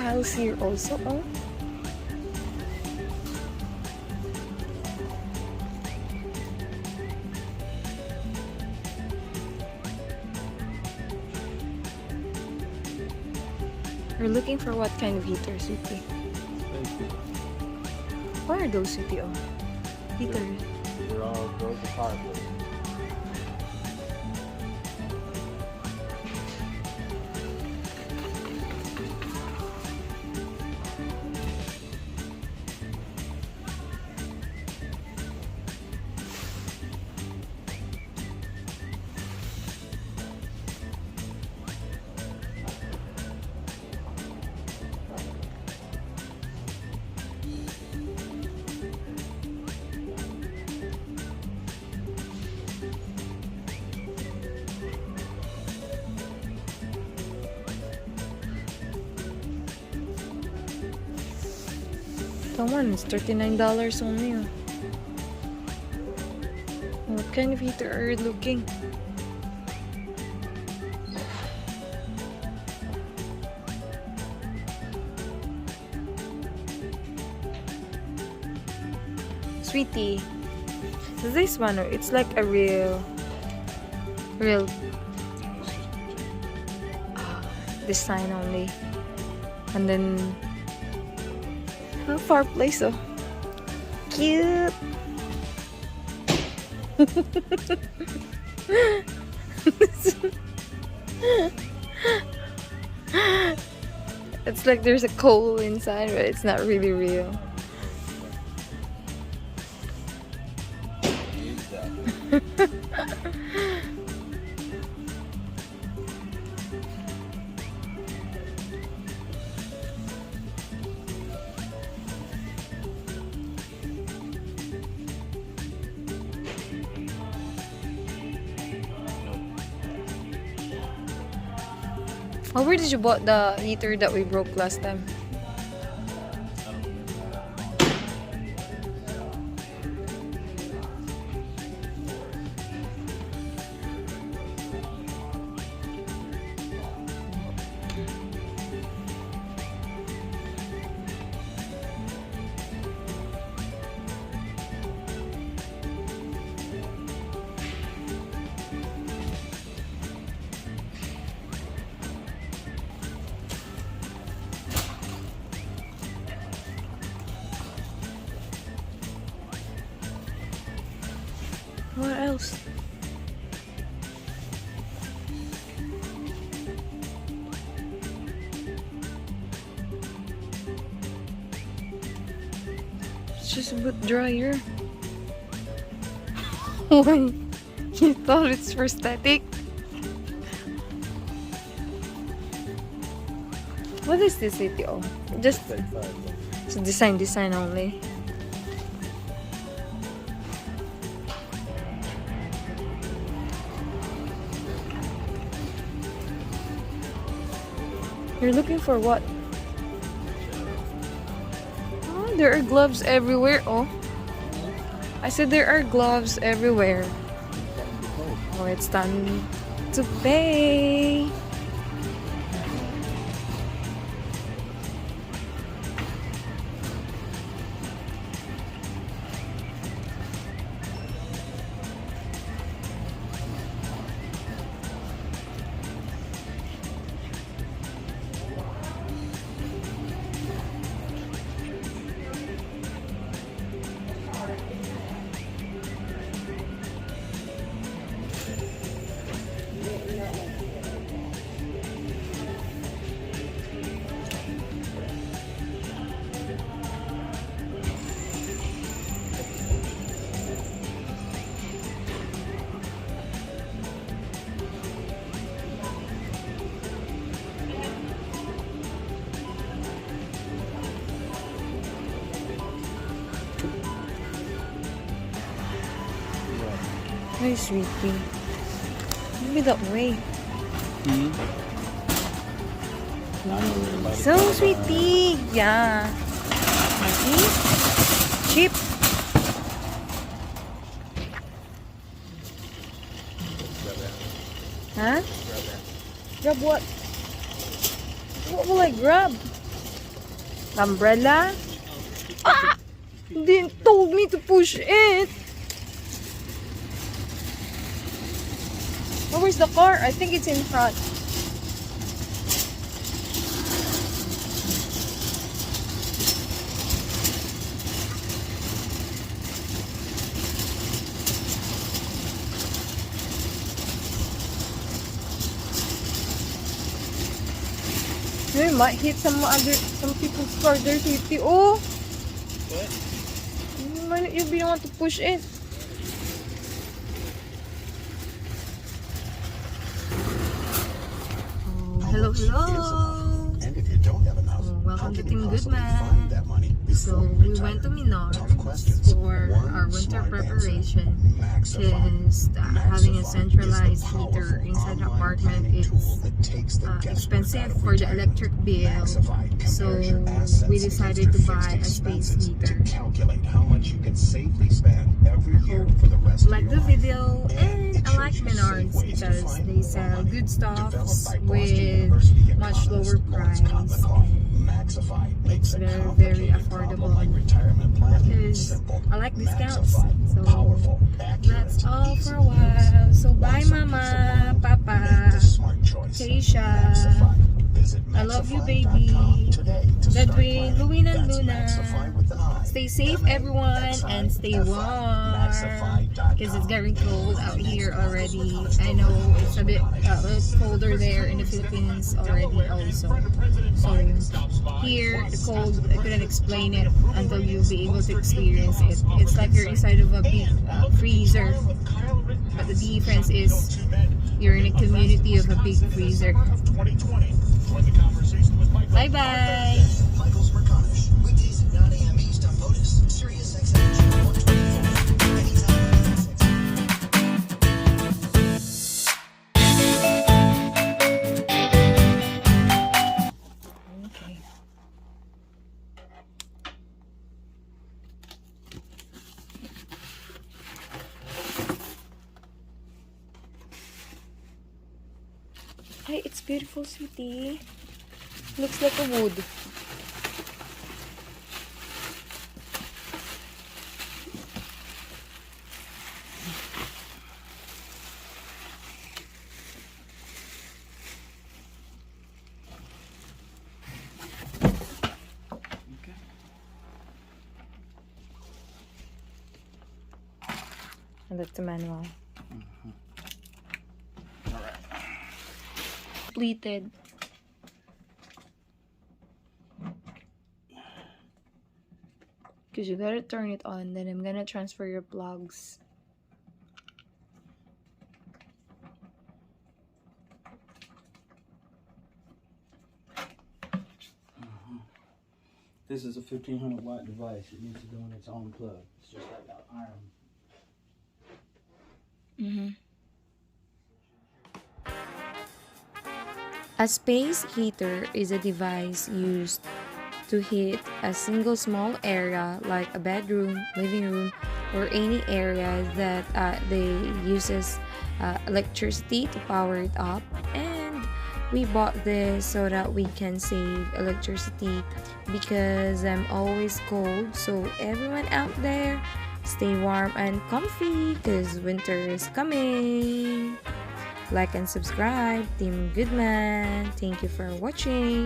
tiles here also. Oh. We're looking for what kind of heater, sweetie? What are those, sweetie? Oh, heaters. They're all those are fireplace. That one is $39 only. Oh. What kind of heater are you looking? Sweetie, this one, it's like a real design only. And then fireplace, oh, cute. It's like there's a coal inside, but it's not really real. Oh, where did you bought the heater that we broke last time? What else? It's just a bit drier. Why? You thought it's for static? What is this video? Just it's design only. You're looking for what? Oh, there are gloves everywhere. Oh, I said there are gloves everywhere. Oh, it's time to pay. Hi, sweetie. Maybe that way. So, sweetie. Yeah. See? Cheap. Huh? Grab what? What will I grab? Umbrella? Ah! Didn't told me to push it. Oh, where's the car? I think it's in front. We might hit some people's car. They're 50. Oh! What? Why don't you be the one to push it? Oh, hello, hello. And if you don't have enough, Welcome how to can you Team possibly Goodman. find that money So before you we retire? went to Menards Tough questions. for One our winter smart preparation. answer. Maxify. Because having a Maxify centralized is the heater powerful inside the online apartment planning is tool that takes the guesswork expensive out of for the retirement. electric bill. Maxify So compares your assets we against decided your to fixed buy a space expenses heater. to calculate how much you can safely spend every I year hope for the rest you of like your the life. video, and it I like shows you safe Menards ways to because find they more sell money. good stuff Developed by Boston with University much lower economist price, Lawrence Konikoff, and Maxify it's makes a very complicated problem affordable like retirement planning because simple. I like discounts. Maxify, So powerful, accurate, that's all for a easy to use. while. So Want bye, some peace of Mama, mind? Papa, Make the smart choice. Keisha. Maxify. Visit I love you, Maxify.com baby. today to start Edwin, planning. Louie, and That's Maxify Luna. with an I. Stay safe, everyone, and stay warm. Because it's getting cold out here already. I know it's a bit colder there in the Philippines already also. So here, the cold, I couldn't explain it until you'll be able to experience it. It's like you're inside of a big freezer. But the difference is you're in a community of a big freezer. Bye bye. Okay. Hey, it's beautiful city. Looks like a wood. And that's the manual. Completed. Because you gotta turn it on, then I'm gonna transfer your plugs. This is a 1500 watt device. It needs to go in its own plug. It's just like that iron. A space heater is a device used to heat a single small area like a bedroom, living room, or any area that they uses electricity to power it up. And we bought this so that we can save electricity because I'm always cold. So everyone out there, stay warm and comfy because winter is coming. Like and subscribe, Team Goodman. Thank you for watching.